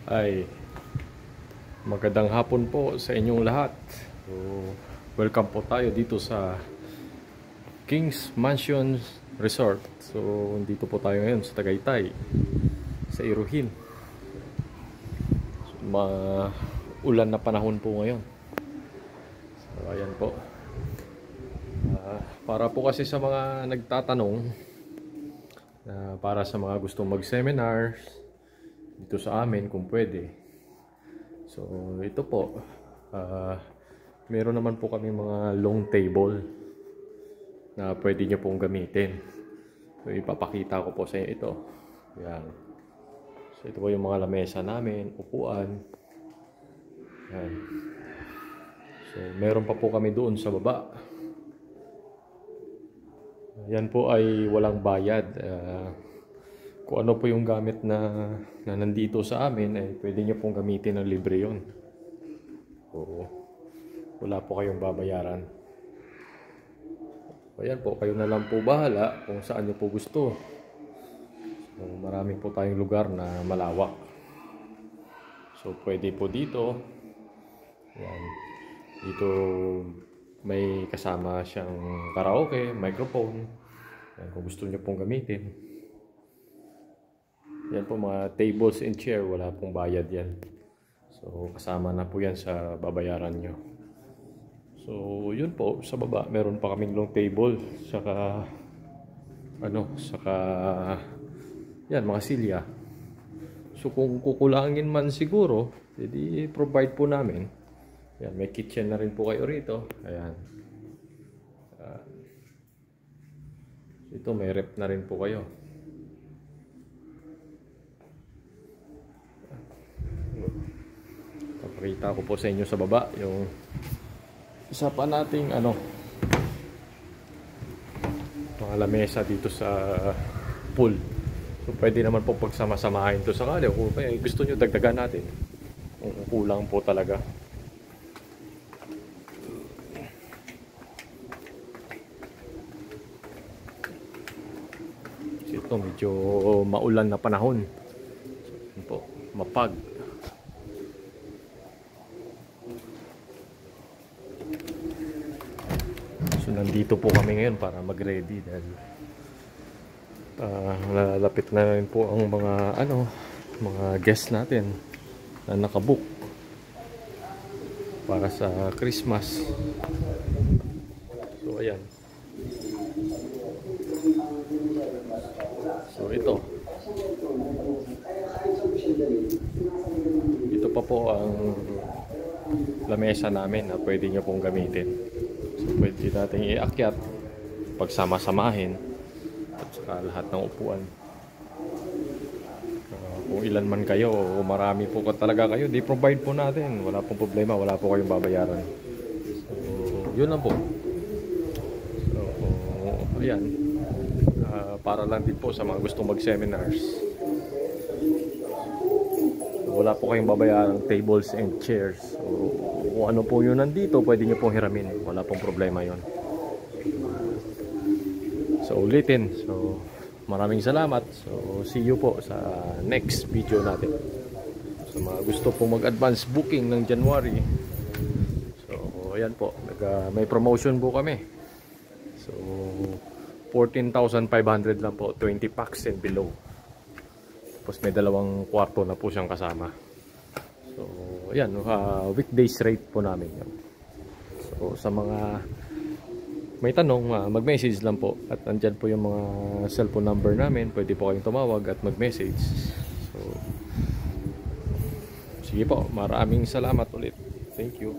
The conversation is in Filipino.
Ay, magandang hapon po sa inyong lahat. So, welcome po tayo dito sa Kings Mansion Resort. So, dito po tayo ngayon sa Tagaytay, sa Irohin. So, maulan na panahon po ngayon. So, ayan po. Para po kasi sa mga nagtatanong, para sa mga gustong mag-seminars dito sa amin kung pwede. So ito po, meron naman po kami mga long table na pwede nyo pong gamitin. So ipapakita ko po sa inyo ito. Yan. So ito po yung mga lamesa namin, upuan. Yan. So meron pa po kami doon sa baba. Yan po ay walang bayad. Kung ano po yung gamit na nandito sa amin, ay pwede nyo pong gamitin ng libre yun. So, wala po kayong babayaran. Ayan po, kayo na lang po bahala kung saan nyo po gusto. So, marami po tayong lugar na malawak. So, pwede po dito. Ayan. Dito may kasama siyang karaoke, microphone. Ayan, kung gusto nyo pong gamitin. Yan po mga tables and chair, wala pong bayad yan. So kasama na po yan sa babayaran nyo. So yun po, sa baba meron pa kaming long table, saka yan mga silya. So kung kukulangin man siguro, edi provide po namin. Yan, may kitchen na rin po kayo rito. Ayan. Ito may rep na rin po kayo. Pakita ko po sa inyo sa baba yung isa pa nating mga lamesa dito sa pool. So pwede naman po pagsama-samahin to sakali kung gusto nyo dagdagan natin kung kulang po talaga. So, ito medyo maulan na panahon. So, po, mapag. So nandito po kami ngayon para mag-ready dahil lalapit na rin po ang mga guests natin na nakabook para sa Christmas. So ayan. So ito pa po ang lamesa namin na pwede nyo pong gamitin. So, pwede natin iakyat, pagsama-samahin, at saka lahat ng upuan. Kung ilan man kayo, o marami po talaga kayo, di-provide po natin. Wala pong problema, wala po kayong babayaran. So, yun lang po. So, ayan. Para lang din po sa mga gustong mag-seminars. Wala po kayong babayarang tables and chairs. So, kung ano po yun nandito, pwede nyo pong hiramin. Wala pong problema yun. So, ulitin. So, maraming salamat. So, see you po sa next video natin. So, mga gusto pong mag-advance booking ng January. So, ayan po. May promotion po kami. So, 14,500 lang po. 20 packs and below. Tapos may dalawang kwarto na po siyang kasama. So, ayan, weekdays rate po namin yan. So, sa mga may tanong, mag-message lang po. At andyan po yung mga cellphone number namin. Pwede po kayong tumawag at mag-message. So, sige po, maraming salamat ulit. Thank you.